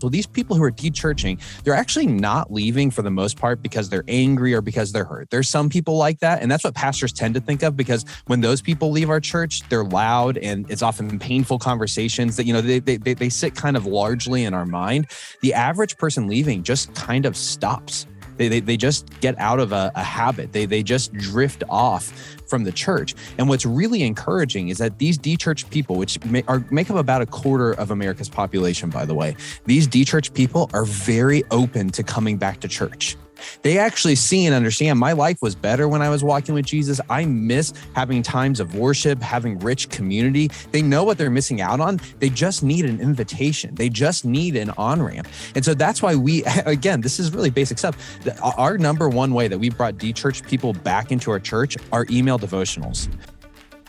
So these people who are de-churching, they're actually not leaving for the most part because they're angry or because they're hurt. There's some people like that, and that's what pastors tend to think of, because when those people leave our church, they're loud and it's often painful conversations that, they sit kind of largely in our mind. The average person leaving just kind of stops. They just get out of a habit. They just drift off from the church. And what's really encouraging is that these de-churched people, which make up about a quarter of America's population, by the way, these de-churched people are very open to coming back to church. They actually see and understand my life was better when I was walking with Jesus. I miss having times of worship, having rich community. They know what they're missing out on. They just need an invitation. They just need an on-ramp. And so that's why again, this is really basic stuff. Our number one way that we brought de-churched people back into our church are email devotionals.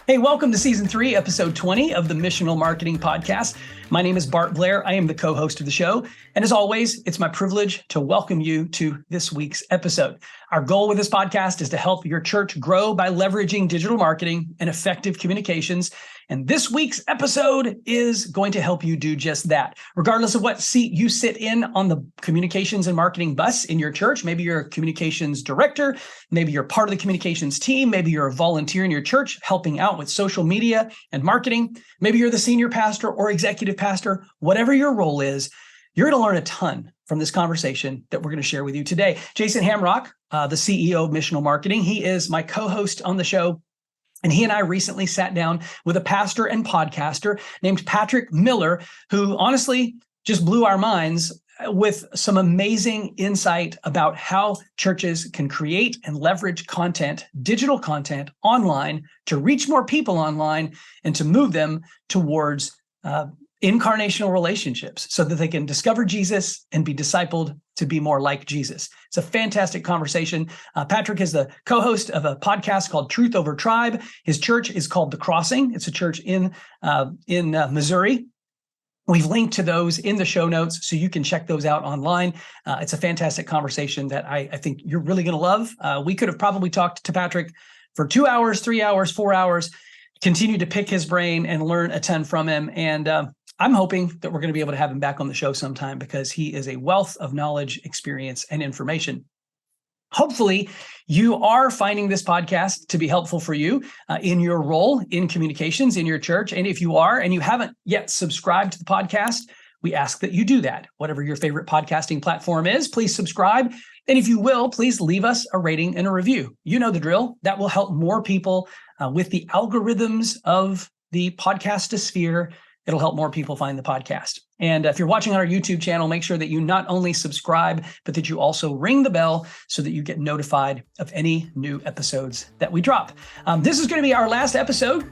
Hey, welcome to Season 3, Episode 20 of the Missional Marketing Podcast. My name is Bart Blair. I am the co-host of the show. And as always, it's my privilege to welcome you to this week's episode. Our goal with this podcast is to help your church grow by leveraging digital marketing and effective communications. And this week's episode is going to help you do just that. Regardless of what seat you sit in on the communications and marketing bus in your church, maybe you're a communications director, maybe you're part of the communications team, maybe you're a volunteer in your church helping out with social media and marketing, maybe you're the senior pastor or executive pastor, whatever your role is, you're going to learn a ton from this conversation that we're going to share with you today. Jason Hamrock, the CEO of Missional Marketing, he is my co-host on the show. And he and I recently sat down with a pastor and podcaster named Patrick Miller, who honestly just blew our minds with some amazing insight about how churches can create and leverage content, digital content online to reach more people online and to move them towards incarnational relationships so that they can discover Jesus and be discipled to be more like Jesus. It's a fantastic conversation. Patrick is the co-host of a podcast called Truth Over Tribe. His church is called The Crossing. It's a church in Missouri. We've linked to those in the show notes so you can check those out online. It's a fantastic conversation that I think you're really going to love. We could have probably talked to Patrick for 2 hours, 3 hours, 4 hours, continue to pick his brain and learn a ton from him. And I'm hoping that we're going to be able to have him back on the show sometime because he is a wealth of knowledge, experience, and information. Hopefully, you are finding this podcast to be helpful for you in your role in communications in your church. And if you are and you haven't yet subscribed to the podcast, we ask that you do that. Whatever your favorite podcasting platform is, please subscribe. And if you will, please leave us a rating and a review. You know the drill. That will help more people with the algorithms of the podcastosphere. It'll help more people find the podcast. And if you're watching on our YouTube channel, make sure that you not only subscribe, but that you also ring the bell so that you get notified of any new episodes that we drop. This is going to be our last episode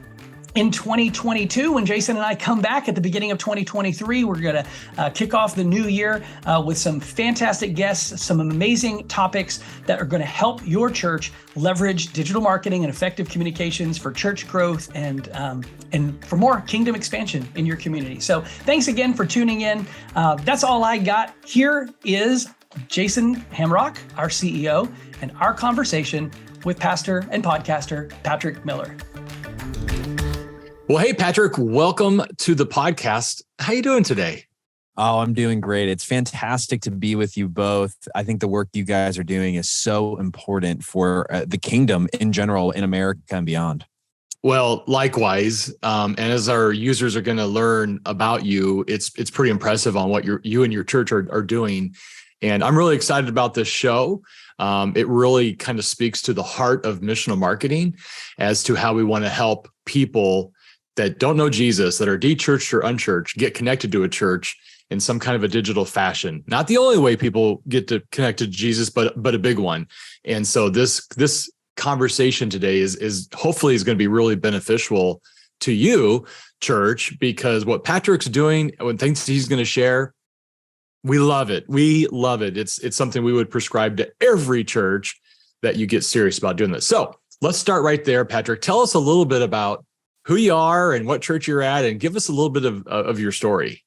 in 2022. When Jason and I come back at the beginning of 2023, we're going to kick off the new year with some fantastic guests, some amazing topics that are going to help your church leverage digital marketing and effective communications for church growth and for more kingdom expansion in your community. So thanks again for tuning in. That's all I got. Here is Jason Hamrock, our CEO, and our conversation with pastor and podcaster Patrick Miller. Well, hey, Patrick, welcome to the podcast. How you doing today? Oh, I'm doing great. It's fantastic to be with you both. I think the work you guys are doing is so important for the kingdom in general in America and beyond. Well, likewise. And as our users are going to learn about you, it's pretty impressive on what you and your church are doing. And I'm really excited about this show. It really kind of speaks to the heart of missional marketing as to how we want to help people that don't know Jesus, that are de-churched or unchurched, get connected to a church in some kind of a digital fashion. Not the only way people get to connect to Jesus, but a big one. And so this conversation today is hopefully is going to be really beneficial to you, church, because what Patrick's doing, when things he's going to share, we love it. We love it. It's something we would prescribe to every church that you get serious about doing this. So let's start right there, Patrick. Tell us a little bit about who you are and what church you're at, and give us a little bit of your story.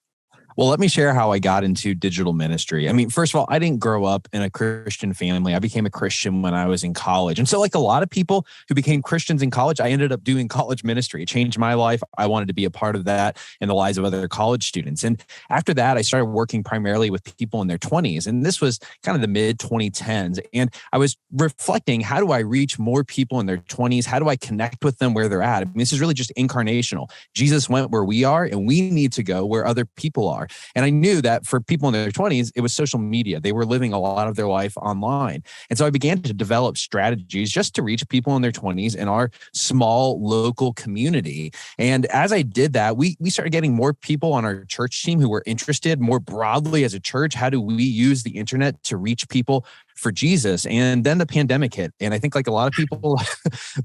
Well, let me share how I got into digital ministry. I mean, first of all, I didn't grow up in a Christian family. I became a Christian when I was in college. And so like a lot of people who became Christians in college, I ended up doing college ministry. It changed my life. I wanted to be a part of that and the lives of other college students. And after that, I started working primarily with people in their 20s. And this was kind of the mid 2010s. And I was reflecting, how do I reach more people in their 20s? How do I connect with them where they're at? I mean, this is really just incarnational. Jesus went where we are, and we need to go where other people are. And I knew that for people in their 20s, it was social media. They were living a lot of their life online. And so I began to develop strategies just to reach people in their 20s in our small local community. And as I did that, we started getting more people on our church team who were interested more broadly as a church. How do we use the internet to reach people for Jesus? And then the pandemic hit. And I think like a lot of people,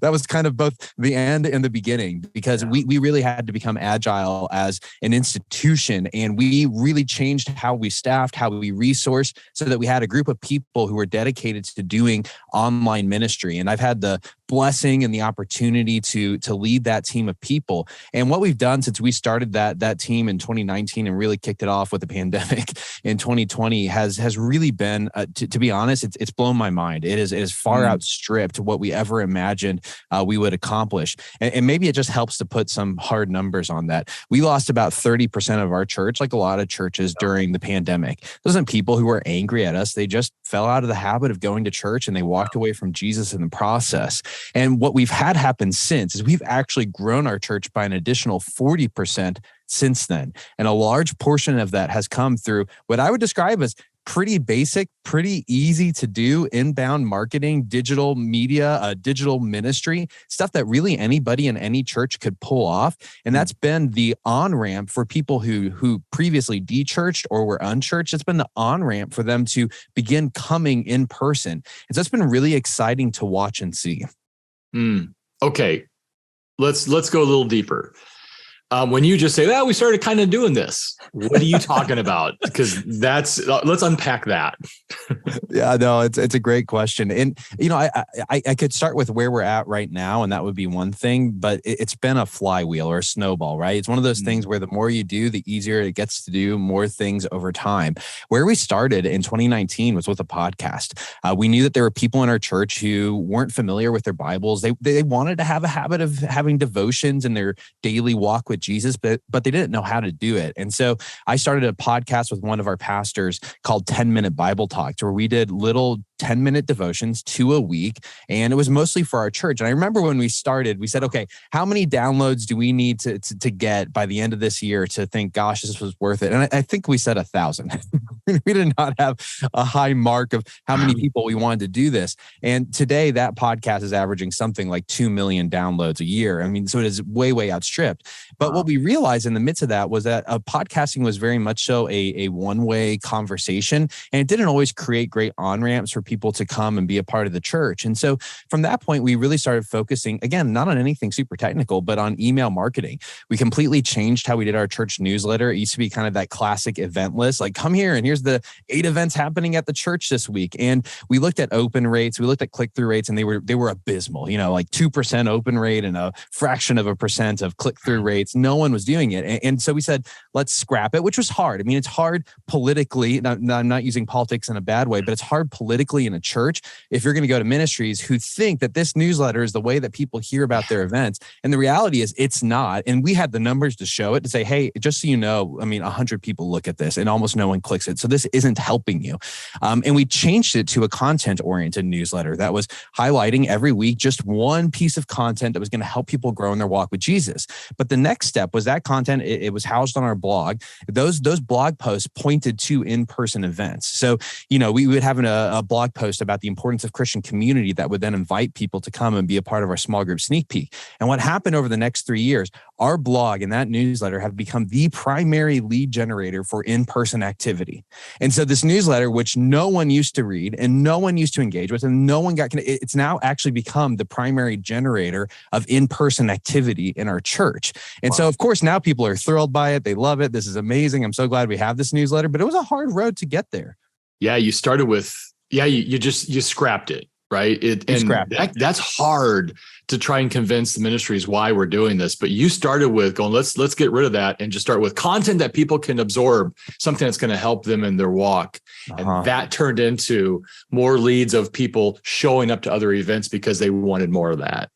that was kind of both the end and the beginning, because we really had to become agile as an institution. And we really changed how we staffed, how we resourced, so that we had a group of people who were dedicated to doing online ministry. And I've had the blessing and the opportunity to lead that team of people. And what we've done since we started that team in 2019 and really kicked it off with the pandemic in 2020 has really been, to be honest, it's blown my mind. It is far outstripped what we ever imagined we would accomplish. And maybe it just helps to put some hard numbers on that. We lost about 30% of our church, like a lot of churches during the pandemic. Those aren't people who were angry at us. They just fell out of the habit of going to church, and they walked away from Jesus in the process. And what we've had happen since is we've actually grown our church by an additional 40% since then. And a large portion of that has come through what I would describe as pretty basic, pretty easy to do inbound marketing, digital media, digital ministry, stuff that really anybody in any church could pull off. And that's been the on-ramp for people who previously de-churched or were unchurched. It's been the on-ramp for them to begin coming in person. And so it's been really exciting to watch and see. Okay, let's go a little deeper. When you just say, "Well, we started kind of doing this," what are you talking about? Because let's unpack that. Yeah, no, it's a great question. And, I could start with where we're at right now, and that would be one thing, but it's been a flywheel or a snowball, right? It's one of those things where the more you do, the easier it gets to do more things over time. Where we started in 2019 was with a podcast. We knew that there were people in our church who weren't familiar with their Bibles. They wanted to have a habit of having devotions in their daily walk with Jesus, but they didn't know how to do it. And so I started a podcast with one of our pastors called 10-Minute Bible Talks, where we did little 10-minute devotions, 2 a week. And it was mostly for our church. And I remember when we started, we said, okay, how many downloads do we need to get by the end of this year to think, gosh, this was worth it? And I think we said 1,000. We did not have a high mark of how many people we wanted to do this. And today that podcast is averaging something like 2 million downloads a year. I mean, so it is way outstripped. But what we realized in the midst of that was that podcasting was very much so a one-way conversation, and it didn't always create great on-ramps for people to come and be a part of the church. And so from that point, we really started focusing, again, not on anything super technical, but on email marketing. We completely changed how we did our church newsletter. It used to be kind of that classic event list, like come here and here's the 8 events happening at the church this week. And we looked at open rates, we looked at click-through rates, and they were abysmal, like 2% open rate and a fraction of a percent of click-through rates. No one was doing it. And so we said, let's scrap it, which was hard. I mean, it's hard politically. I'm not using politics in a bad way, but it's hard politically in a church if you're going to go to ministries who think that this newsletter is the way that people hear about their events. And the reality is it's not. And we had the numbers to show it, to say, hey, just so you know, I mean, 100 people look at this and almost no one clicks it. So this isn't helping you. And we changed it to a content-oriented newsletter that was highlighting every week just one piece of content that was going to help people grow in their walk with Jesus. But the next step was that content, it was housed on our blog. Those blog posts pointed to in-person events. So, we would have a blog post about the importance of Christian community that would then invite people to come and be a part of our small group sneak peek. And what happened over the next 3 years, our blog and that newsletter have become the primary lead generator for in-person activity. And so this newsletter, which no one used to read and no one used to engage with, and no one it's now actually become the primary generator of in-person activity in our church. And so, of course, now people are thrilled by it. They love it. This is amazing. I'm so glad we have this newsletter, but it was a hard road to get there. Yeah, you started with, you scrapped it. right? That's hard to try and convince the ministries why we're doing this. But you started with going, let's get rid of that and just start with content that people can absorb, something that's going to help them in their walk. And that turned into more leads of people showing up to other events because they wanted more of that.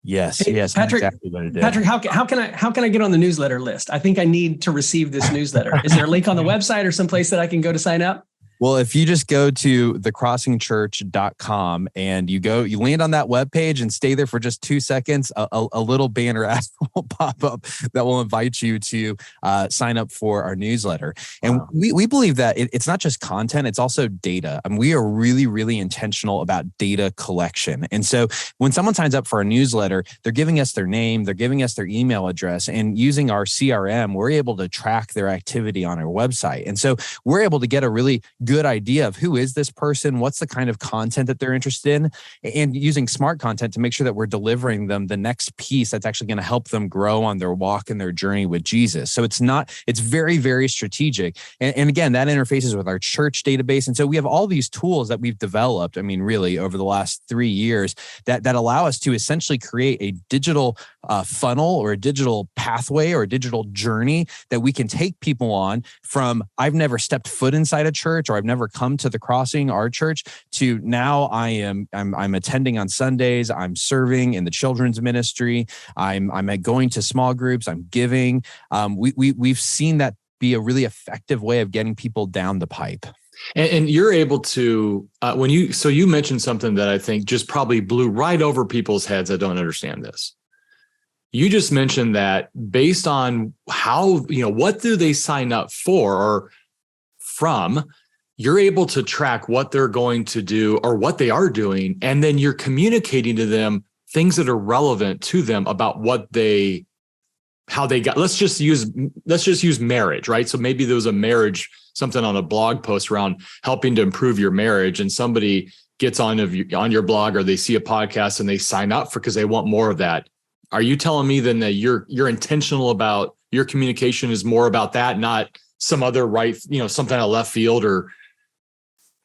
Yes, hey, yes, Patrick. Exactly what it did. Patrick, how can I get on the newsletter list? I think I need to receive this newsletter. Is there a link on the website or someplace that I can go to sign up? Well, if you just go to thecrossingchurch.com and you land on that webpage and stay there for just 2 seconds, a little banner ad will pop up that will invite you to sign up for our newsletter. And we believe that it's not just content, it's also data. I mean, we are really, really intentional about data collection. And so when someone signs up for our newsletter, they're giving us their name, they're giving us their email address, and using our CRM, we're able to track their activity on our website. And so we're able to get a really good idea of who is this person, what's the kind of content that they're interested in, and using smart content to make sure that we're delivering them the next piece that's actually going to help them grow on their walk and their journey with Jesus. So it's very, very strategic. And again, that interfaces with our church database. And so we have all these tools that we've developed, I mean, really over the last 3 years that allow us to essentially create a digital funnel or a digital pathway or a digital journey that we can take people on from I've never stepped foot inside a church, or I've never come to the Crossing, our church, to now I'm attending on Sundays, I'm serving in the children's ministry, I'm going to small groups, I'm giving. We've seen that be a really effective way of getting people down the pipe. And you're able to, you mentioned something that I think just probably blew right over people's heads that don't understand this. You just mentioned that based on how, what do they sign up for or from, you're able to track what they're going to do or what they are doing. And then you're communicating to them things that are relevant to them about how they got, let's just use marriage, right? So maybe there was a marriage, something on a blog post around helping to improve your marriage, and somebody gets on your blog or they see a podcast and they sign up because they want more of that. Are you telling me then that you're intentional about your communication is more about that, not some other something out of left field? Or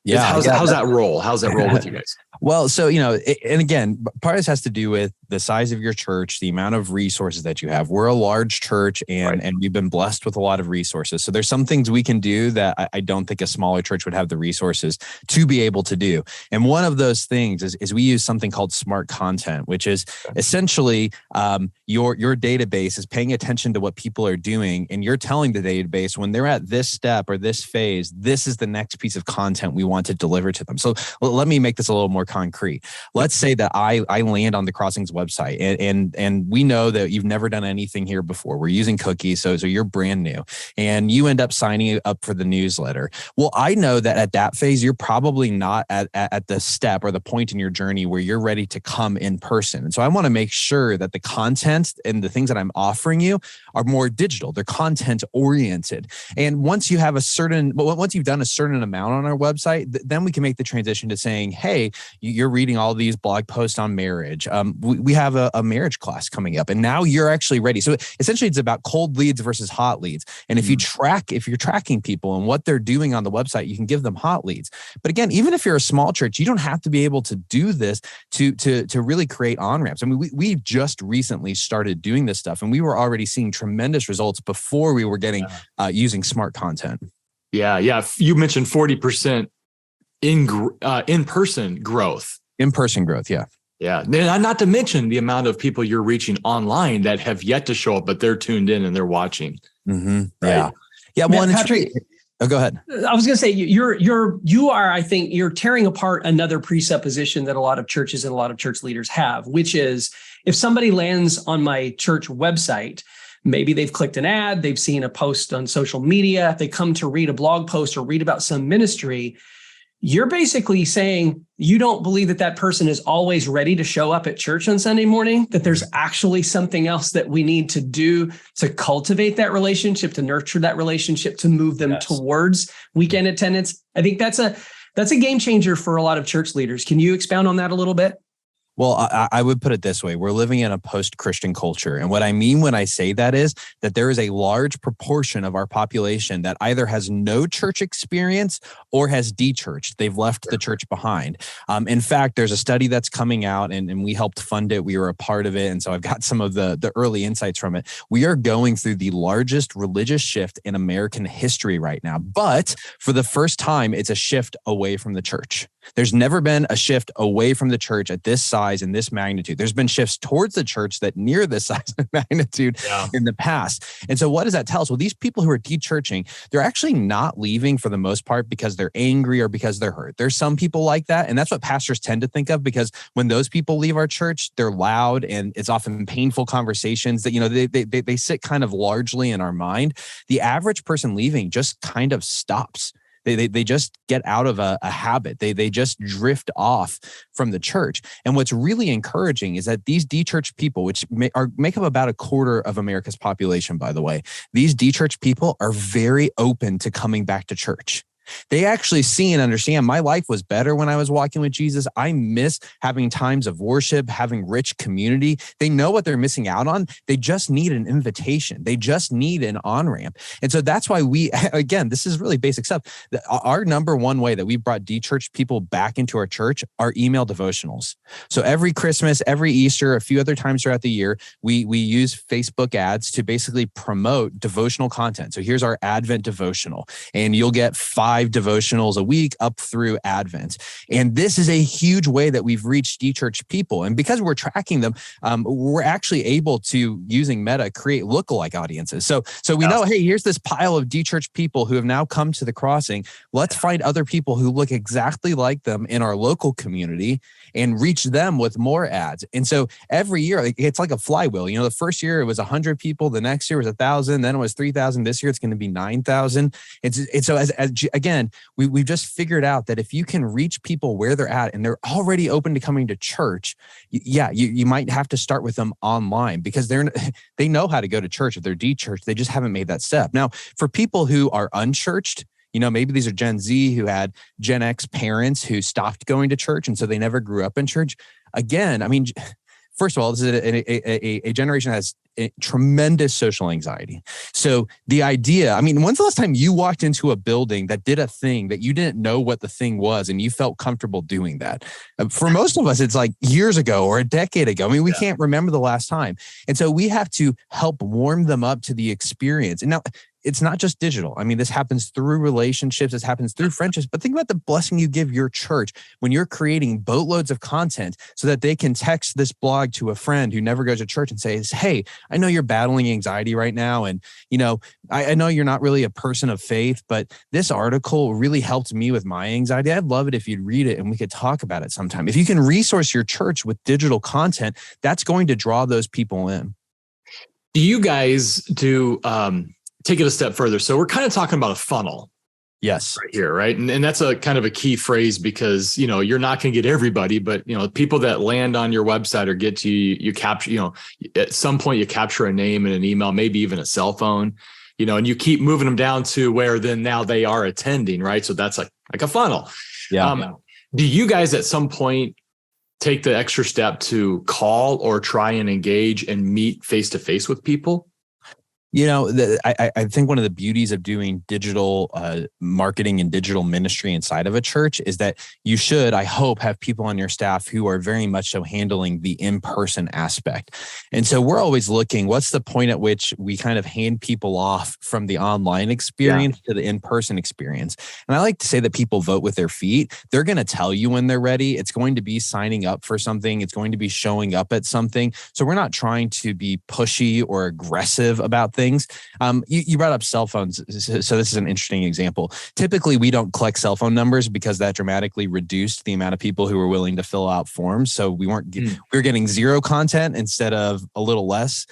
how's that roll? How's that roll with you guys? Well, so, and again, part of this has to do with the size of your church, the amount of resources that you have. We're a large church and we've been blessed with a lot of resources. So there's some things we can do that I don't think a smaller church would have the resources to be able to do. And one of those things is we use something called smart content, which is essentially your database is paying attention to what people are doing. And you're telling the database when they're at this step or this phase, this is the next piece of content we want to deliver to them. So let me make this a little more concrete. Let's say that I land on the Crossings website and we know that you've never done anything here before. We're using cookies, so you're brand new, and you end up signing up for the newsletter. Well, I know that at that phase, you're probably not at the step or the point in your journey where you're ready to come in person. And so I want to make sure that the content and the things that I'm offering you are more digital. They're content oriented. And once you've done a certain amount on our website, then we can make the transition to saying, hey, you're reading all these blog posts on marriage. We have a marriage class coming up, and now you're actually ready. So essentially it's about cold leads versus hot leads. And if you're tracking people and what they're doing on the website, you can give them hot leads. But again, even if you're a small church, you don't have to be able to do this to really create on-ramps. I mean, we just recently started doing this stuff, and we were already seeing tremendous results before we were getting using smart content. Yeah. You mentioned 40% in-person growth. In-person growth, yeah. Yeah. Not to mention the amount of people you're reaching online that have yet to show up, but they're tuned in and they're watching. Mm-hmm. Right? Yeah. Well, Patrick, go ahead. I was going to say you are, I think you're tearing apart another presupposition that a lot of churches and a lot of church leaders have, which is if somebody lands on my church website, maybe they've clicked an ad, they've seen a post on social media, they come to read a blog post or read about some ministry. You're basically saying you don't believe that person is always ready to show up at church on Sunday morning, that there's actually something else that we need to do to cultivate that relationship, to nurture that relationship, to move them towards weekend attendance. I think that's a game changer for a lot of church leaders. Can you expound on that a little bit? Well, I would put it this way. We're living in a post-Christian culture. And what I mean when I say that is that there is a large proportion of our population that either has no church experience or has de-churched. They've left the church behind. In fact, there's a study that's coming out and we helped fund it. We were a part of it. And so I've got some of the early insights from it. We are going through the largest religious shift in American history right now. But for the first time, it's a shift away from the church. There's never been a shift away from the church at this size and this magnitude. There's been shifts towards the church that near this size and magnitude in the past. And so what does that tell us? Well, these people who are de-churching, they're actually not leaving for the most part because they're angry or because they're hurt. There's some people like that. And that's what pastors tend to think of, because when those people leave our church, they're loud and it's often painful conversations that, they sit kind of largely in our mind. The average person leaving just kind of stops. They just get out of a habit. They just drift off from the church. And what's really encouraging is that these de-churched people, which make up about a quarter of America's population, by the way, these de-churched people are very open to coming back to church. They actually see and understand my life was better when I was walking with Jesus. I miss having times of worship, having rich community. They know what they're missing out on. They just need an invitation. They just need an on-ramp. And so that's why again, this is really basic stuff. Our number one way that we brought de-churched people back into our church are email devotionals. So every Christmas, every Easter, a few other times throughout the year, we use Facebook ads to basically promote devotional content. So here's our Advent devotional, and you'll get 5 devotionals a week up through Advent. And this is a huge way that we've reached de-churched people. And because we're tracking them, we're actually able to, using Meta, create lookalike audiences. So we know, hey, here's this pile of de-churched people who have now come to the crossing. Let's find other people who look exactly like them in our local community and reach them with more ads. And so every year, it's like a flywheel. The first year it was 100 people. The next year was 1,000. Then it was 3,000. This year it's going to be 9,000. And so again, we've just figured out that if you can reach people where they're at and they're already open to coming to church, you might have to start with them online, because they know how to go to church if they're de-churched. They just haven't made that step. Now, for people who are unchurched, maybe these are Gen Z who had Gen X parents who stopped going to church, and so they never grew up in church. Again, I mean, first of all, this is a generation that has tremendous social anxiety. So the idea, when's the last time you walked into a building that did a thing that you didn't know what the thing was and you felt comfortable doing that? For most of us, it's like years ago or a decade ago. We can't remember the last time. And so we have to help warm them up to the experience. And now, it's not just digital. This happens through relationships. This happens through friendships. But think about the blessing you give your church when you're creating boatloads of content so that they can text this blog to a friend who never goes to church and says, hey, I know you're battling anxiety right now. And, I know you're not really a person of faith, but this article really helped me with my anxiety. I'd love it if you'd read it and we could talk about it sometime. If you can resource your church with digital content, that's going to draw those people in. Do you guys take it a step further? So we're kind of talking about a funnel. Yes. Right here, right? And that's a kind of a key phrase, because, you're not going to get everybody, but, people that land on your website or get to you capture, at some point you capture a name and an email, maybe even a cell phone, and you keep moving them down to where then now they are attending, right? So that's like a funnel. Yeah. Do you guys at some point take the extra step to call or try and engage and meet face-to-face with people? I think one of the beauties of doing digital marketing and digital ministry inside of a church is that you should, I hope, have people on your staff who are very much so handling the in-person aspect. And so we're always looking, what's the point at which we kind of hand people off from the online experience to the in-person experience? And I like to say that people vote with their feet. They're going to tell you when they're ready. It's going to be signing up for something. It's going to be showing up at something. So we're not trying to be pushy or aggressive about things. You brought up cell phones. So this is an interesting example. Typically, we don't collect cell phone numbers because that dramatically reduced the amount of people who were willing to fill out forms. So we were getting zero content instead of a little less.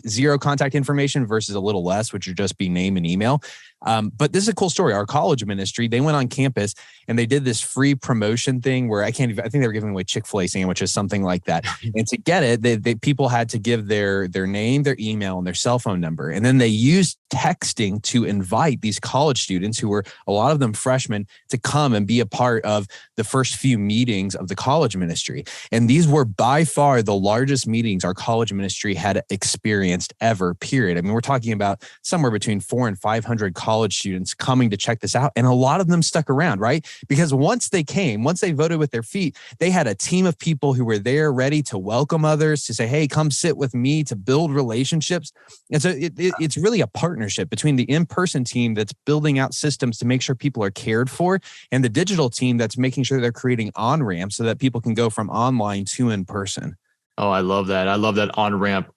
Zero contact information versus a little less, which would just be name and email. But this is a cool story. Our college ministry, they went on campus and they did this free promotion thing where I think they were giving away Chick-fil-A sandwiches, something like that. And to get it, people had to give their name, their email, and their cell phone number. number. And then they used texting to invite these college students, who were a lot of them freshmen, to come and be a part of the first few meetings of the college ministry. And these were by far the largest meetings our college ministry had experienced ever, period. I mean, we're talking about somewhere between 400 and 500 college students coming to check this out. And a lot of them stuck around, right? Because once they voted with their feet, they had a team of people who were there ready to welcome others, to say, hey, come sit with me, to build relationships. And so it's really a partnership between the in-person team that's building out systems to make sure people are cared for, and the digital team that's making sure they're creating on-ramps so that people can go from online to in person. Oh, I love that. I love that on-ramp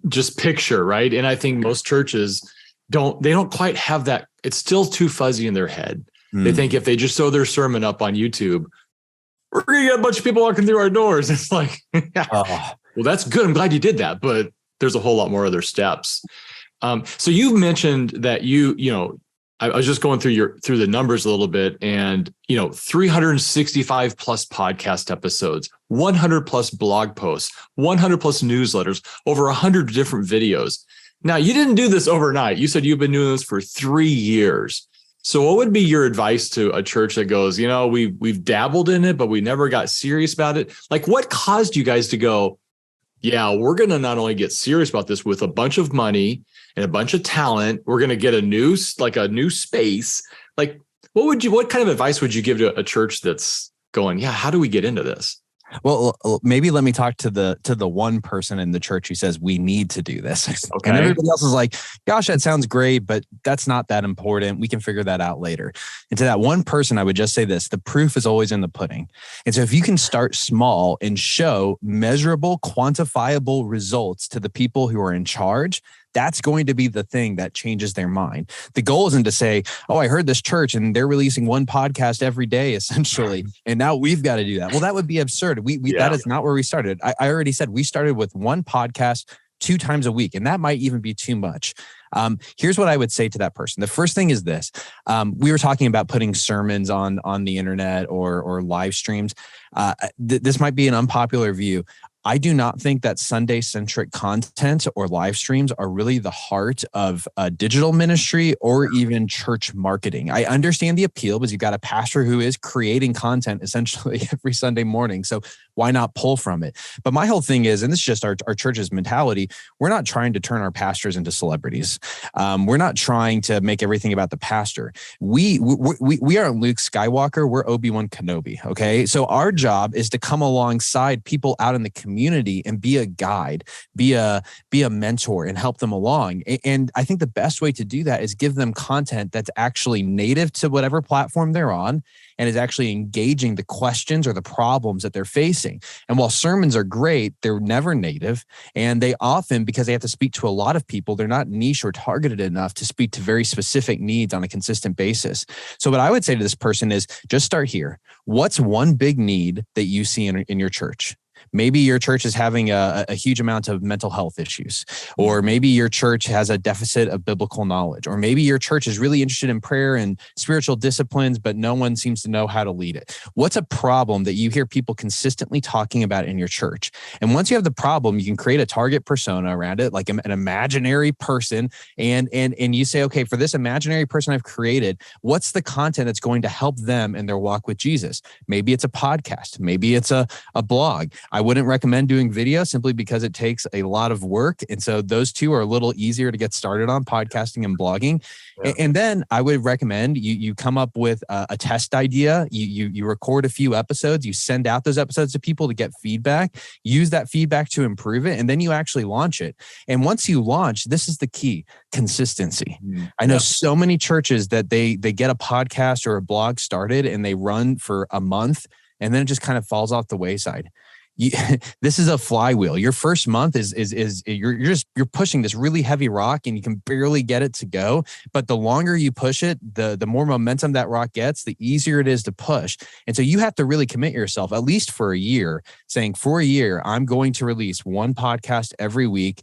just picture, right? And I think most churches don't quite have that. It's still too fuzzy in their head. They think if they just throw their sermon up on YouTube, we're going to get a bunch of people walking through our doors. It's like, well, that's good. I'm glad you did that, but there's a whole lot more other steps. So you mentioned that I was just going through the numbers a little bit, and 365 plus podcast episodes, 100 plus blog posts, 100 plus newsletters, over 100 different videos. Now, you didn't do this overnight. You said you've been doing this for 3 years. So what would be your advice to a church that goes, we've dabbled in it, but we never got serious about it? Like, what caused you guys to go, yeah, we're going to not only get serious about this with a bunch of money and a bunch of talent, we're going to get a new space. Like, what kind of advice would you give to a church that's going, yeah, how do we get into this? Well, maybe let me talk to the one person in the church who says we need to do this. Okay. And everybody else is like, gosh, that sounds great, but that's not that important. We can figure that out later. And to that one person, I would just say this: the proof is always in the pudding. And so if you can start small and show measurable, quantifiable results to the people who are in charge, that's going to be the thing that changes their mind. The goal isn't to say, oh, I heard this church and they're releasing one podcast every day, essentially, and now we've got to do that. Well, that would be absurd. That is not where we started. I already said we started with one podcast 2 times a week, and that might even be too much. Here's what I would say to that person. The first thing is this. We were talking about putting sermons on the internet or live streams. This might be an unpopular view. I do not think that Sunday-centric content or live streams are really the heart of digital ministry or even church marketing. I understand the appeal because you've got a pastor who is creating content essentially every Sunday morning. So why not pull from it? But my whole thing is, and this is just our church's mentality, we're not trying to turn our pastors into celebrities. We're not trying to make everything about the pastor. We aren't Luke Skywalker. We're Obi-Wan Kenobi. Okay. So our job is to come alongside people out in the community and be a guide, be a mentor, and help them along. And I think the best way to do that is give them content that's actually native to whatever platform they're on and is actually engaging the questions or the problems that they're facing. And while sermons are great, they're never native. And they often, because they have to speak to a lot of people, they're not niche or targeted enough to speak to very specific needs on a consistent basis. So what I would say to this person is just start here. What's one big need that you see in your church? Maybe your church is having a huge amount of mental health issues, or maybe your church has a deficit of biblical knowledge, or maybe your church is really interested in prayer and spiritual disciplines, but no one seems to know how to lead it. What's a problem that you hear people consistently talking about in your church? And once you have the problem, you can create a target persona around it, like an imaginary person. And you say, okay, for this imaginary person I've created, what's the content that's going to help them in their walk with Jesus? Maybe it's a podcast. Maybe it's a blog. I wouldn't recommend doing video simply because it takes a lot of work. And so those two are a little easier to get started on, podcasting and blogging. Yeah. And then I would recommend you come up with a test idea. You record a few episodes, you send out those episodes to people to get feedback, use that feedback to improve it, and then you actually launch it. And once you launch, this is the key: consistency. I know so many churches that they get a podcast or a blog started and they run for a month and then it just kind of falls off the wayside. This is a flywheel. Your first month is you're pushing this really heavy rock and you can barely get it to go. But the longer you push it, the more momentum that rock gets, the easier it is to push. And so you have to really commit yourself, at least for a year, saying for a year, I'm going to release one podcast every week,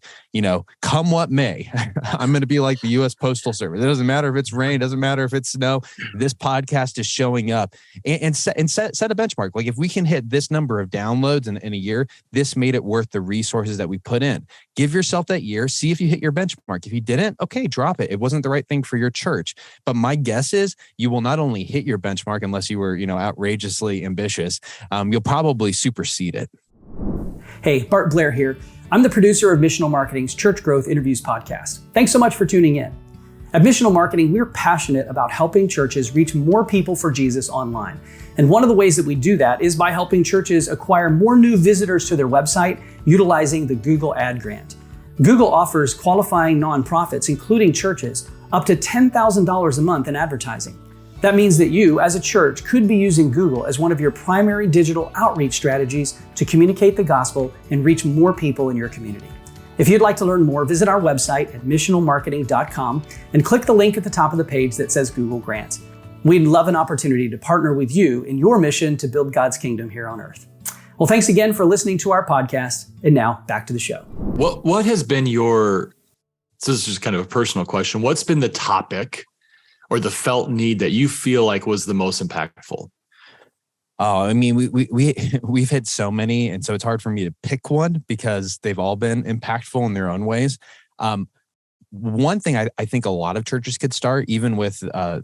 come what may. I'm going to be like the U.S. Postal Service. It doesn't matter if it's rain, it doesn't matter if it's snow. This podcast is showing up and set a benchmark. Like if we can hit this number of downloads and in a year, this made it worth the resources that we put in. Give yourself that year, see if you hit your benchmark. If you didn't, okay, drop it. It wasn't the right thing for your church. But my guess is you will not only hit your benchmark unless you were, outrageously ambitious, you'll probably supersede it. Hey, Bart Blair here. I'm the producer of Missional Marketing's Church Growth Interviews podcast. Thanks so much for tuning in. At Missional Marketing, we're passionate about helping churches reach more people for Jesus online. And one of the ways that we do that is by helping churches acquire more new visitors to their website utilizing the Google Ad Grant. Google offers qualifying nonprofits, including churches, up to $10,000 a month in advertising. That means that you, as a church, could be using Google as one of your primary digital outreach strategies to communicate the gospel and reach more people in your community. If you'd like to learn more, visit our website at missionalmarketing.com and click the link at the top of the page that says Google Grants. We'd love an opportunity to partner with you in your mission to build God's kingdom here on earth. Well, thanks again for listening to our podcast. And now back to the show. What has been so this is just kind of a personal question. What's been the topic or the felt need that you feel like was the most impactful? Oh, I mean, we've hit so many, and so it's hard for me to pick one because they've all been impactful in their own ways. One thing I think a lot of churches could start, even with a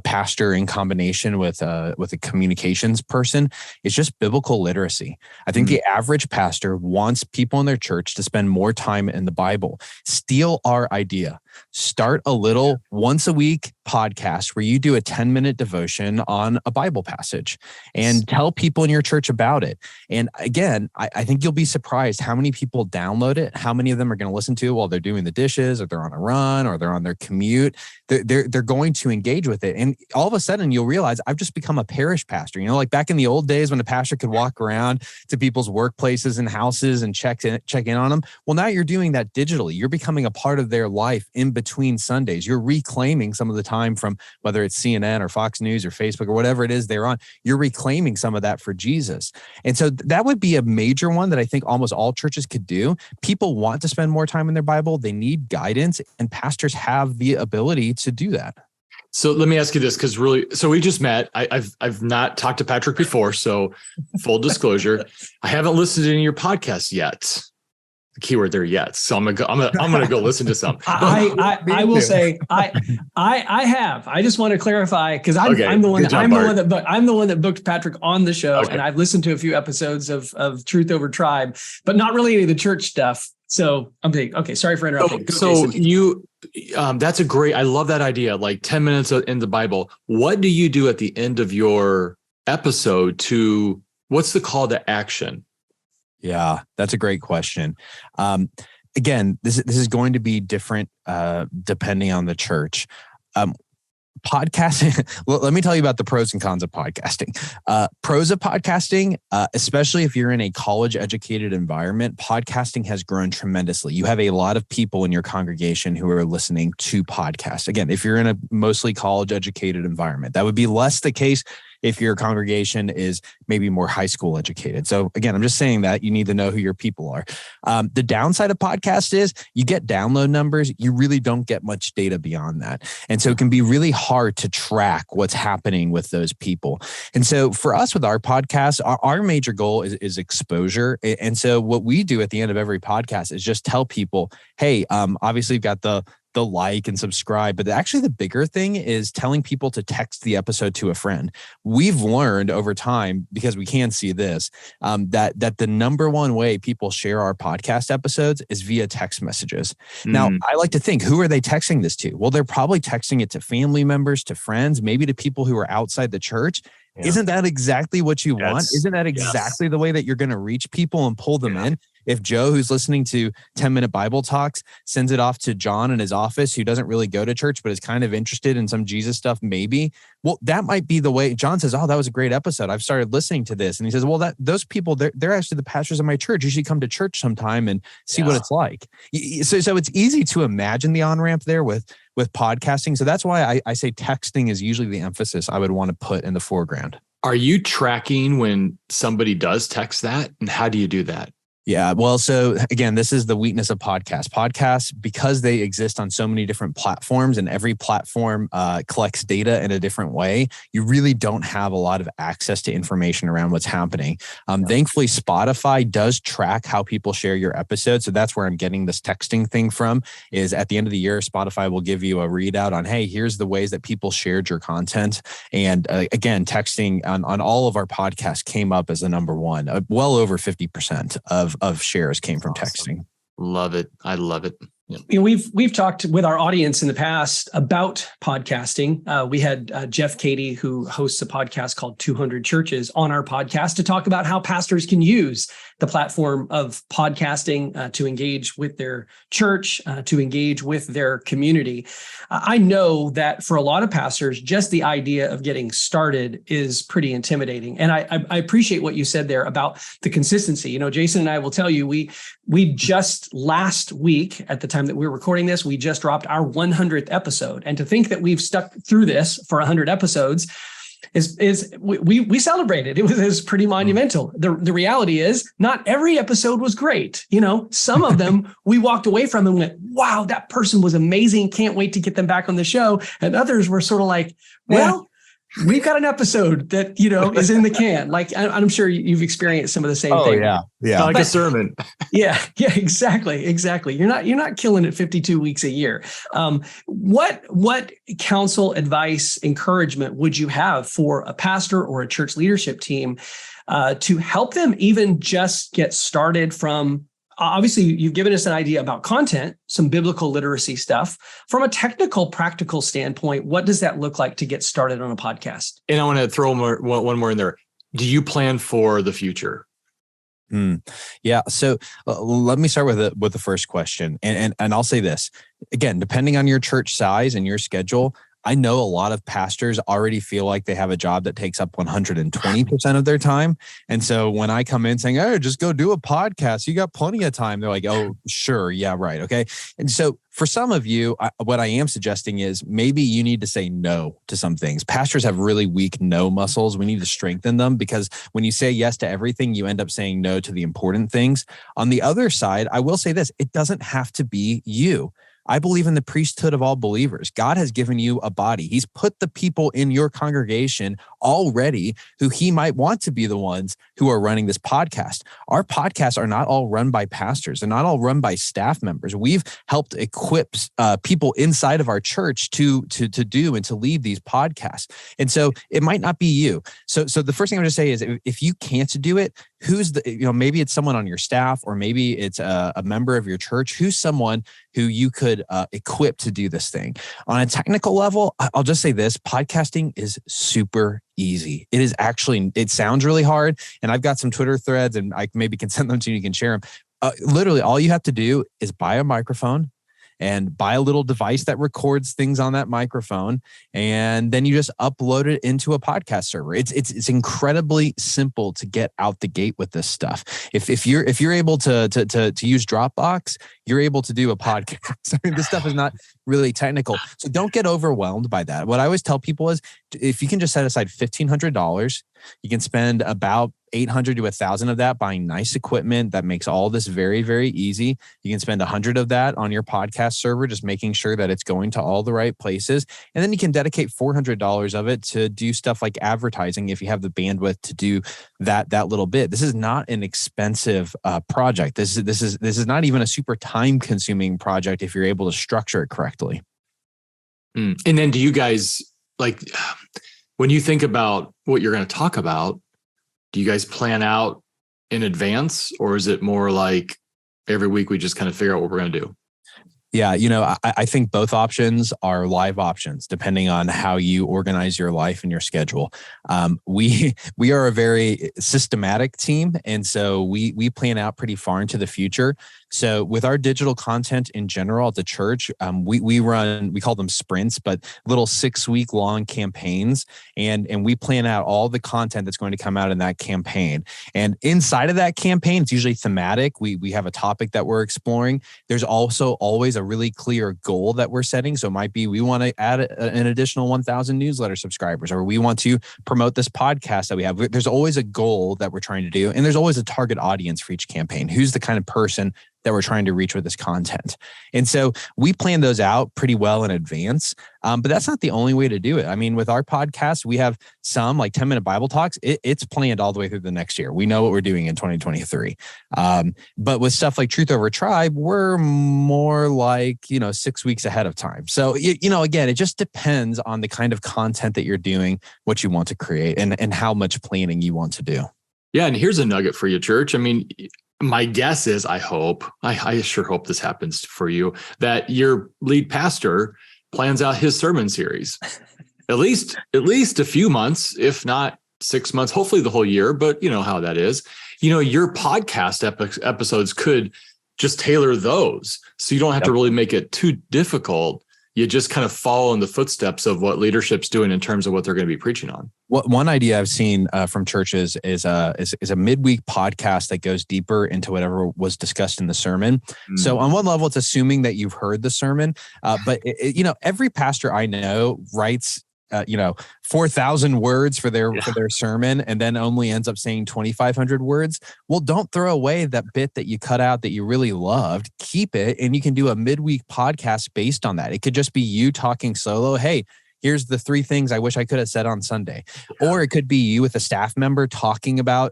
pastor in combination with a communications person, is just biblical literacy. I think the average pastor wants people in their church to spend more time in the Bible. Steal our idea. Start a little once a week podcast where you do a 10-minute devotion on a Bible passage and tell people in your church about it. And again, I think you'll be surprised how many people download it, how many of them are going to listen to it while they're doing the dishes or they're on a run or they're on their commute. They're going to engage with it. And all of a sudden you'll realize I've just become a parish pastor. Like back in the old days when a pastor could walk around to people's workplaces and houses and check in on them. Well, now you're doing that digitally. You're becoming a part of their life in between Sundays. You're reclaiming some of the time from whether it's CNN or Fox News or Facebook or whatever it is they're on. You're reclaiming some of that for Jesus. And so that would be a major one that I think almost all churches could do. People want to spend more time in their Bible. They need guidance, and pastors have the ability to do that. So let me ask you this, because so we just met. I've not talked to Patrick before, so full disclosure, I haven't listened to any of your podcasts yet. The keyword there yet. So I'm gonna go listen to some. I will say I have. I just want to clarify because I'm the one that booked Patrick on the show, and I've listened to a few episodes of Truth Over Tribe, but not really any of the church stuff. So I'm thinking, okay, sorry for interrupting. That's I love that idea. Like 10 minutes in the Bible. What do you do at the end of your episode what's the call to action? Yeah, that's a great question. Again, this is going to be different depending on the church. Podcasting, well, let me tell you about the pros and cons of podcasting. Pros of podcasting, especially if you're in a college-educated environment, podcasting has grown tremendously. You have a lot of people in your congregation who are listening to podcasts. Again, if you're in a mostly college-educated environment, that would be less the case if your congregation is maybe more high school educated. So again, I'm just saying that you need to know who your people are. The downside of podcast is you get download numbers. You really don't get much data beyond that. And so it can be really hard to track what's happening with those people. And so for us with our podcast, our major goal is exposure. And so what we do at the end of every podcast is just tell people, hey, obviously you've got the like and subscribe. But actually the bigger thing is telling people to text the episode to a friend. We've learned over time, because we can see this, that the number one way people share our podcast episodes is via text messages. Now, I like to think, who are they texting this to? Well, they're probably texting it to family members, to friends, maybe to people who are outside the church. Yeah. Isn't that exactly what you want? Isn't that exactly the way that you're going to reach people and pull them in? If Joe, who's listening to 10-minute Bible talks, sends it off to John in his office, who doesn't really go to church, but is kind of interested in some Jesus stuff, maybe, well, that might be the way. John says, oh, that was a great episode. I've started listening to this. And he says, well, those people, they're actually the pastors of my church. You should come to church sometime and see what it's like. So it's easy to imagine the on-ramp there with podcasting. So that's why I say texting is usually the emphasis I would want to put in the foreground. Are you tracking when somebody does text that? And how do you do that? Yeah. Well, so again, this is the weakness of podcasts. Podcasts, because they exist on so many different platforms and every platform collects data in a different way, you really don't have a lot of access to information around what's happening. Thankfully, Spotify does track how people share your episodes. So that's where I'm getting this texting thing from, is at the end of the year, Spotify will give you a readout on, hey, here's the ways that people shared your content. And again, texting on all of our podcasts came up as the number one, well over 50% of shares came from texting. Love it. I love it. Yeah. You know, we've talked with our audience in the past about podcasting. We had Jeff Cady, who hosts a podcast called 200 Churches, on our podcast to talk about how pastors can use the platform of podcasting to engage with their church, to engage with their community. I know that for a lot of pastors, just the idea of getting started is pretty intimidating. And I appreciate what you said there about the consistency. You know, Jason and I will tell you, we just last week, at the time that we're recording this, we just dropped our 100th episode. And to think that we've stuck through this for 100 episodes we celebrated. It was pretty monumental. The reality is not every episode was great. You know, some of them we walked away from and went, wow, that person was amazing. Can't wait to get them back on the show. And others were sort of like, well, we've got an episode that, you know, is in the can. Like, I'm sure you've experienced some of the same thing. Yeah. Like a sermon. Yeah, exactly. You're not killing it 52 weeks a year. What counsel, advice, encouragement would you have for a pastor or a church leadership team to help them even just get started from? Obviously, you've given us an idea about content, some biblical literacy stuff. From a technical, practical standpoint, what does that look like to get started on a podcast? And I want to throw one more in there. Do you plan for the future? Yeah. So let me start with the first question. And I'll say this, again, depending on your church size and your schedule, I know a lot of pastors already feel like they have a job that takes up 120% of their time. And so when I come in saying, oh, just go do a podcast, you got plenty of time. They're like, oh, sure. Yeah, right. Okay. And so for some of you, what I am suggesting is maybe you need to say no to some things. Pastors have really weak no muscles. We need to strengthen them, because when you say yes to everything, you end up saying no to the important things. On the other side, I will say this, it doesn't have to be you. I believe in the priesthood of all believers. God has given you a body. He's put the people in your congregation already who he might want to be the ones who are running this podcast. Our podcasts are not all run by pastors. They're not all run by staff members. We've helped equip people inside of our church to do and to lead these podcasts. And so it might not be you. So the first thing I'm going to say is if you can't do it, maybe it's someone on your staff, or maybe it's a member of your church, who's someone who you could equip to do this thing. On a technical level, I'll just say this, podcasting is super easy. It is actually, it sounds really hard. And I've got some Twitter threads, and I maybe can send them to you, you can share them. Literally all you have to do is buy a microphone and buy a little device that records things on that microphone, and then you just upload it into a podcast server. It's incredibly simple to get out the gate with this stuff. If you're able to use Dropbox, you're able to do a podcast. I mean, this stuff is not really technical, so don't get overwhelmed by that. What I always tell people is, if you can just set aside $1,500, you can spend about $800 to $1,000 of that buying nice equipment that makes all this very, very easy. You can spend $100 of that on your podcast server, just making sure that it's going to all the right places. And then you can dedicate $400 of it to do stuff like advertising if you have the bandwidth to do that little bit. This is not an expensive project. This is not even a super time-consuming project if you're able to structure it correctly. And then do you guys, like, when you think about what you're going to talk about, do you guys plan out in advance, or is it more like every week we just kind of figure out what we're going to do? Yeah, I think both options are live options, depending on how you organize your life and your schedule. We are a very systematic team, and so we plan out pretty far into the future. So with our digital content in general at the church, we call them sprints, but little 6-week long campaigns. And we plan out all the content that's going to come out in that campaign. And inside of that campaign, it's usually thematic. We have a topic that we're exploring. There's also always a really clear goal that we're setting. So it might be, we want to add an additional 1,000 newsletter subscribers, or we want to promote this podcast that we have. There's always a goal that we're trying to do. And there's always a target audience for each campaign. Who's the kind of person that we're trying to reach with this content? And so we plan those out pretty well in advance. But that's not the only way to do it. I mean, with our podcast, we have some like 10-minute Bible talks. It's planned all the way through the next year. We know what we're doing in 2023. But with stuff like Truth Over Tribe, we're more like, 6 weeks ahead of time. So, again, it just depends on the kind of content that you're doing, what you want to create, and how much planning you want to do. Yeah. And here's a nugget for you, church. I mean, my guess is, I sure hope this happens for you, that your lead pastor plans out his sermon series, at least a few months, if not 6 months, hopefully the whole year. But you know how that is. Your podcast episodes could just tailor those, so you don't have to really make it too difficult. You just kind of follow in the footsteps of what leadership's doing in terms of what they're going to be preaching on. One idea I've seen from churches is a midweek podcast that goes deeper into whatever was discussed in the sermon. So on one level, it's assuming that you've heard the sermon, but every pastor I know writes 4,000 words for their sermon, and then only ends up saying 2,500 words. Well, don't throw away that bit that you cut out that you really loved. Keep it, and you can do a midweek podcast based on that. It could just be you talking solo. Hey, here's the 3 things I wish I could have said on Sunday. Yeah. Or it could be you with a staff member talking about,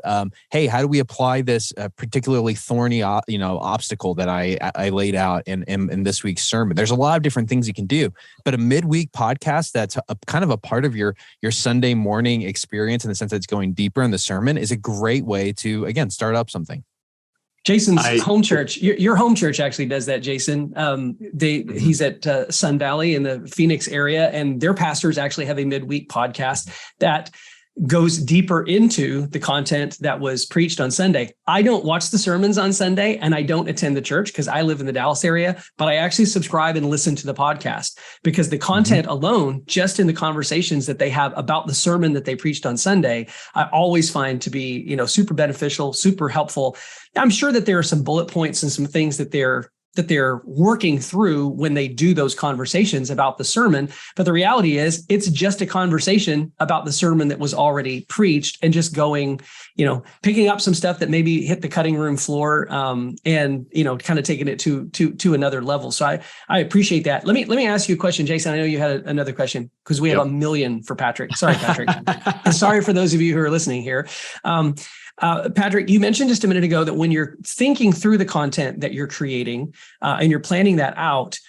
hey, how do we apply this particularly thorny, obstacle that I laid out in this week's sermon? There's a lot of different things you can do, but a midweek podcast that's kind of a part of your Sunday morning experience, in the sense that it's going deeper in the sermon, is a great way to, again, start up something. Jason's home church, your home church actually does that, Jason. He's at Sun Valley in the Phoenix area, and their pastors actually have a midweek podcast that goes deeper into the content that was preached on Sunday. I don't watch the sermons on Sunday, and I don't attend the church because I live in the Dallas area, but I actually subscribe and listen to the podcast, because the content alone, just in the conversations that they have about the sermon that they preached on Sunday, I always find to be, super beneficial, super helpful. I'm sure that there are some bullet points and some things that they're working through when they do those conversations about the sermon. But the reality is, it's just a conversation about the sermon that was already preached, and just going, picking up some stuff that maybe hit the cutting room floor, and, kind of taking it to another level. So I appreciate that. Let me ask you a question, Jason. I know you had another question, because we have a million for Patrick. Sorry, Patrick. And sorry for those of you who are listening here. Patrick, you mentioned just a minute ago that when you're thinking through the content that you're creating and you're planning that out,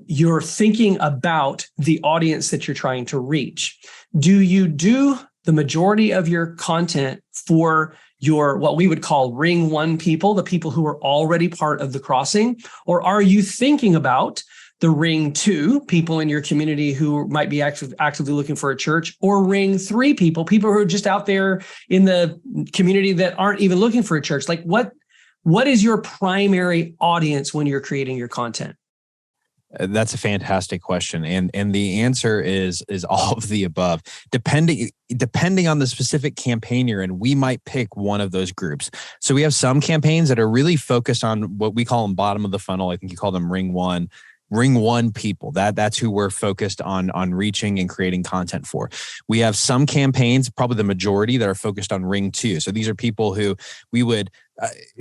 you're thinking about the audience that you're trying to reach. Do you do the majority of your content for your, what we would call ring 1 people, the people who are already part of the crossing? Or are you thinking about the ring 2 people in your community who might be actively looking for a church, or ring 3 people who are just out there in the community that aren't even looking for a church? Like what is your primary audience when you're creating your content? That's a fantastic question. And the answer is all of the above. Depending on the specific campaign you're in, we might pick one of those groups. So we have some campaigns that are really focused on what we call them bottom of the funnel. I think you call them ring 1 people. That's who we're focused on reaching and creating content for. We have some campaigns, probably the majority, that are focused on ring 2. So these are people who we would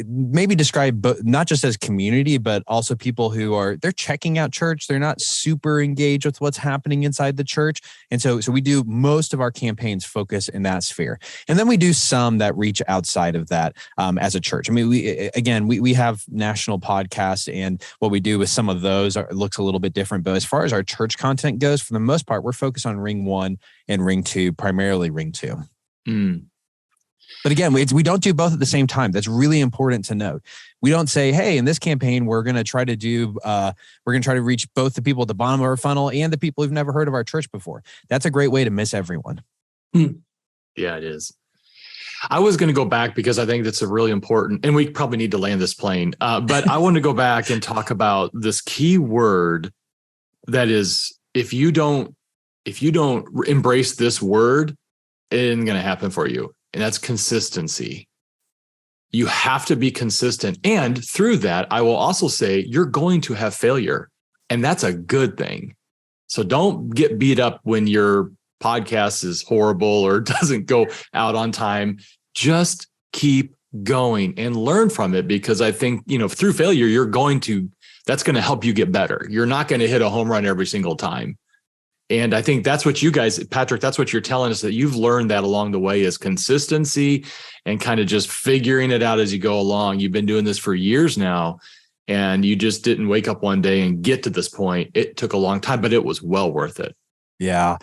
maybe describe not just as community, but also people who they're checking out church. They're not super engaged with what's happening inside the church. And so we do most of our campaigns focus in that sphere. And then we do some that reach outside of that as a church. I mean, we have national podcasts, and what we do with some of those looks a little bit different. But as far as our church content goes, for the most part, we're focused on ring 1 and ring 2, primarily ring 2. But again, we don't do both at the same time. That's really important to note. We don't say, hey, in this campaign, we're going to try to reach both the people at the bottom of our funnel and the people who've never heard of our church before. That's a great way to miss everyone. Yeah, it is. I was going to go back because I think that's a really important, and we probably need to land this plane. But I want to go back and talk about this key word that is, if you don't embrace this word, it isn't going to happen for you. And that's consistency. You have to be consistent. And through that, I will also say you're going to have failure. And that's a good thing. So don't get beat up when your podcast is horrible or doesn't go out on time. Just keep going and learn from it, because I think, through failure, that's going to help you get better. You're not going to hit a home run every single time. And I think that's what you guys, Patrick, that's what you're telling us, that you've learned that along the way, is consistency and kind of just figuring it out as you go along. You've been doing this for years now, and you just didn't wake up one day and get to this point. It took a long time, but it was well worth it. Yeah.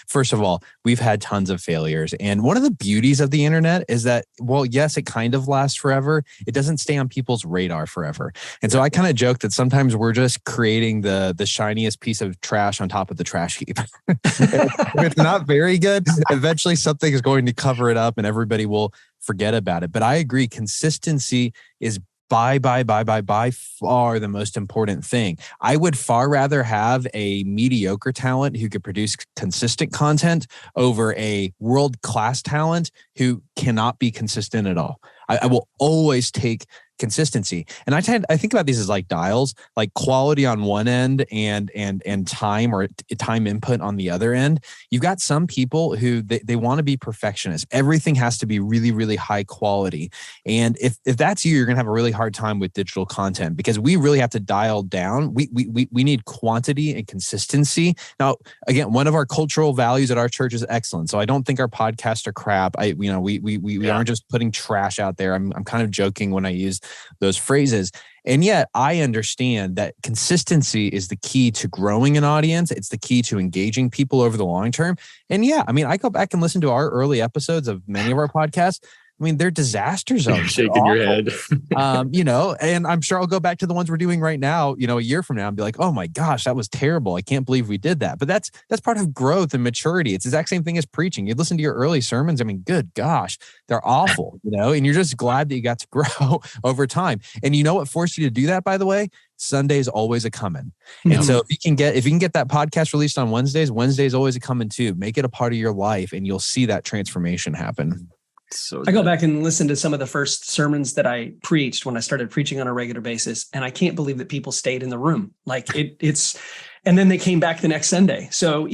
First of all, we've had tons of failures. And one of the beauties of the internet is that, well, yes, it kind of lasts forever. It doesn't stay on people's radar forever. And so I kind of joke that sometimes we're just creating the shiniest piece of trash on top of the trash heap. If it's not very good, eventually something is going to cover it up and everybody will forget about it. But I agree, consistency is by far the most important thing. I would far rather have a mediocre talent who could produce consistent content over a world-class talent who cannot be consistent at all. I will always take consistency. And I think about these as like dials, like quality on one end and time or time input on the other end. You've got some people who they want to be perfectionists. Everything has to be really, really high quality. And if that's you, you're going to have a really hard time with digital content, because we really have to dial down. We need quantity and consistency. Now, again, one of our cultural values at our church is excellence. So I don't think our podcasts are crap. We aren't just putting trash out there. I'm kind of joking when I use those phrases. And yet I understand that consistency is the key to growing an audience. It's the key to engaging people over the long term. And yeah, I go back and listen to our early episodes of many of our podcasts. They're disaster zones. Shaking your head. And I'm sure I'll go back to the ones we're doing right now, a year from now, and be like, oh my gosh, that was terrible. I can't believe we did that. But that's part of growth and maturity. It's the exact same thing as preaching. You listen to your early sermons. Good gosh, they're awful, and you're just glad that you got to grow over time. And you know what forced you to do that, by the way? Sunday's always a coming. And so if you can get that podcast released on Wednesday's always a coming too. Make it a part of your life and you'll see that transformation happen. So I go back and listen to some of the first sermons that I preached when I started preaching on a regular basis. And I can't believe that people stayed in the room. And then they came back the next Sunday. So,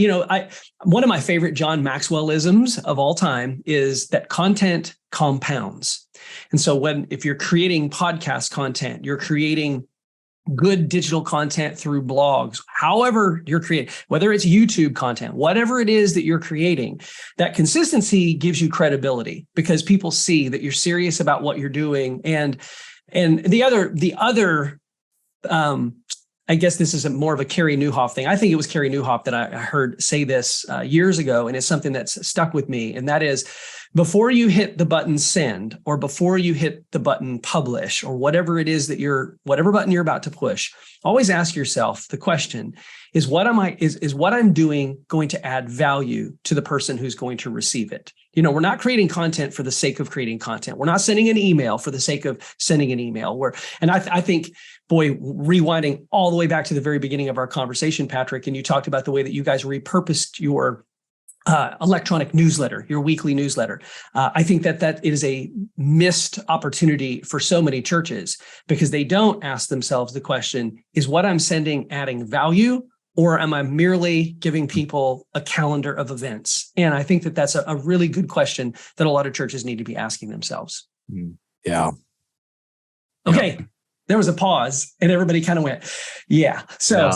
one of my favorite John Maxwell-isms of all time is that content compounds. And so if you're creating podcast content, you're creating good digital content through blogs, however you're creating, whether it's YouTube content, whatever it is that you're creating, that consistency gives you credibility because people see that you're serious about what you're doing. And the other, I guess this is more of a Carey Nieuwhof thing. I think it was Carey Nieuwhof that I heard say this years ago, and it's something that's stuck with me. And that is, before you hit the button send, or before you hit the button publish, or whatever it is whatever button you're about to push, always ask yourself the question: is what I'm doing going to add value to the person who's going to receive it? We're not creating content for the sake of creating content. We're not sending an email for the sake of sending an email. I think, boy, rewinding all the way back to the very beginning of our conversation, Patrick, and you talked about the way that you guys repurposed your electronic newsletter, your weekly newsletter. I think that is a missed opportunity for so many churches, because they don't ask themselves the question: is what I'm sending adding value, or am I merely giving people a calendar of events? And I think that that's a really good question that a lot of churches need to be asking themselves. Yeah. Okay. There was a pause and everybody kind of went, yeah. So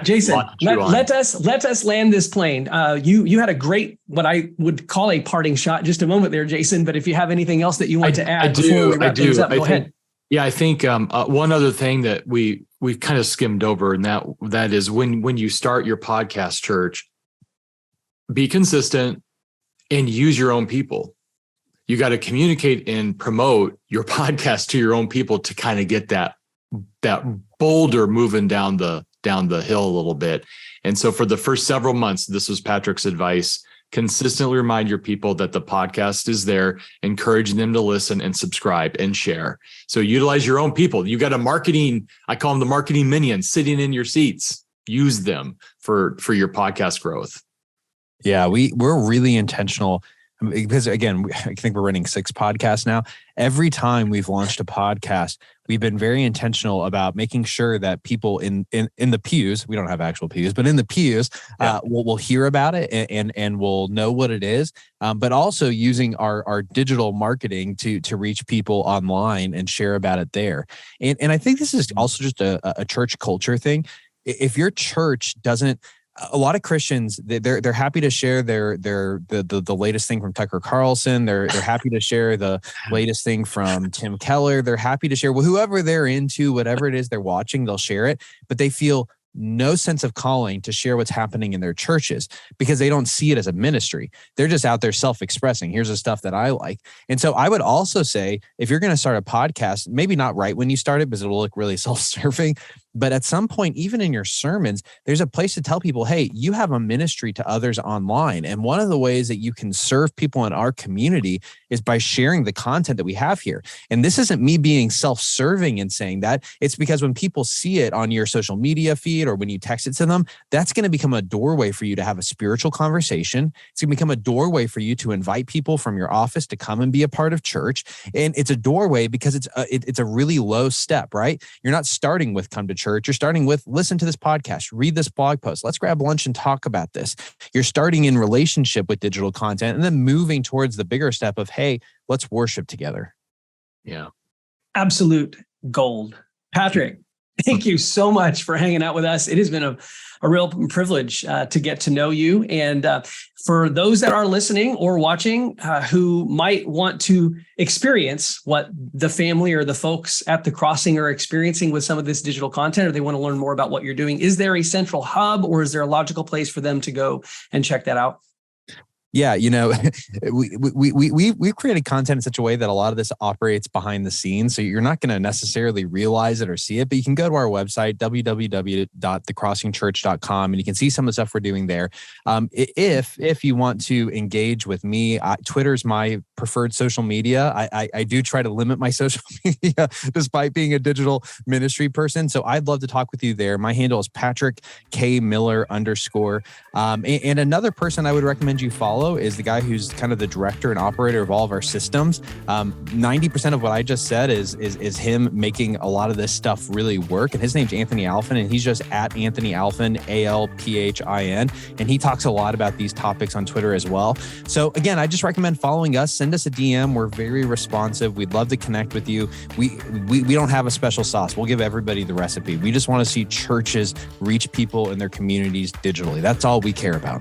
Jason, let us land this plane. You had a great, what I would call a parting shot just a moment there, Jason, but if you have anything else that you want to add before we wrap things up, go ahead. Yeah, I think one other thing that we kind of skimmed over, and that is when you start your podcast, church, be consistent and use your own people. You got to communicate and promote your podcast to your own people to kind of get that boulder moving down the hill a little bit. And so for the first several months, this was Patrick's advice: consistently remind your people that the podcast is there, encouraging them to listen and subscribe and share. So utilize your own people. You got I call them the marketing minions sitting in your seats. Use them for your podcast growth. Yeah, we're really intentional because, again, I think we're running 6 podcasts now. Every time we've launched a podcast, we've been very intentional about making sure that people in the pews, we don't have actual pews, but in the pews, will hear about it and will know what it is, but also using our digital marketing to reach people online and share about it there. And I think this is also just a church culture thing. If your church doesn't, a lot of Christians, they're happy to share the latest thing from Tucker Carlson. They're happy to share the latest thing from Tim Keller. They're happy to share whoever they're into, whatever it is they're watching, they'll share it. But they feel no sense of calling to share what's happening in their churches because they don't see it as a ministry. They're just out there self-expressing. Here's the stuff that I like. And so I would also say, if you're going to start a podcast, maybe not right when you start it because it'll look really self-serving, but at some point, even in your sermons, there's a place to tell people, hey, you have a ministry to others online. And one of the ways that you can serve people in our community is by sharing the content that we have here. And this isn't me being self-serving and saying that. It's because when people see it on your social media feed or when you text it to them, that's going to become a doorway for you to have a spiritual conversation. It's going to become a doorway for you to invite people from your office to come and be a part of church. And it's a doorway because it's a really low step, right? You're not starting with come to church. You're starting with listen to this podcast, read this blog post. Let's grab lunch and talk about this. You're starting in relationship with digital content and then moving towards the bigger step of, hey, let's worship together. Yeah. Absolute gold. Patrick, thank you so much for hanging out with us. It has been a real privilege to get to know you. And for those that are listening or watching who might want to experience what the family or the folks at the Crossing are experiencing with some of this digital content, or they want to learn more about what you're doing, is there a central hub or is there a logical place for them to go and check that out? Yeah, we've created content in such a way that a lot of this operates behind the scenes. So you're not going to necessarily realize it or see it, but you can go to our website, www.thecrossingchurch.com, and you can see some of the stuff we're doing there. If you want to engage with me, Twitter's my preferred social media. I do try to limit my social media despite being a digital ministry person. So I'd love to talk with you there. My handle is Patrick K Miller _. And another person I would recommend you follow is the guy who's kind of the director and operator of all of our systems. 90% of what I just said is him making a lot of this stuff really work. And his name's Anthony Alphin, and he's just at Anthony Alphin, ALPHIN. And he talks a lot about these topics on Twitter as well. So again, I just recommend following us. Send us a DM. We're very responsive. We'd love to connect with you. We don't have a special sauce. We'll give everybody the recipe. We just want to see churches reach people in their communities digitally. That's all we care about.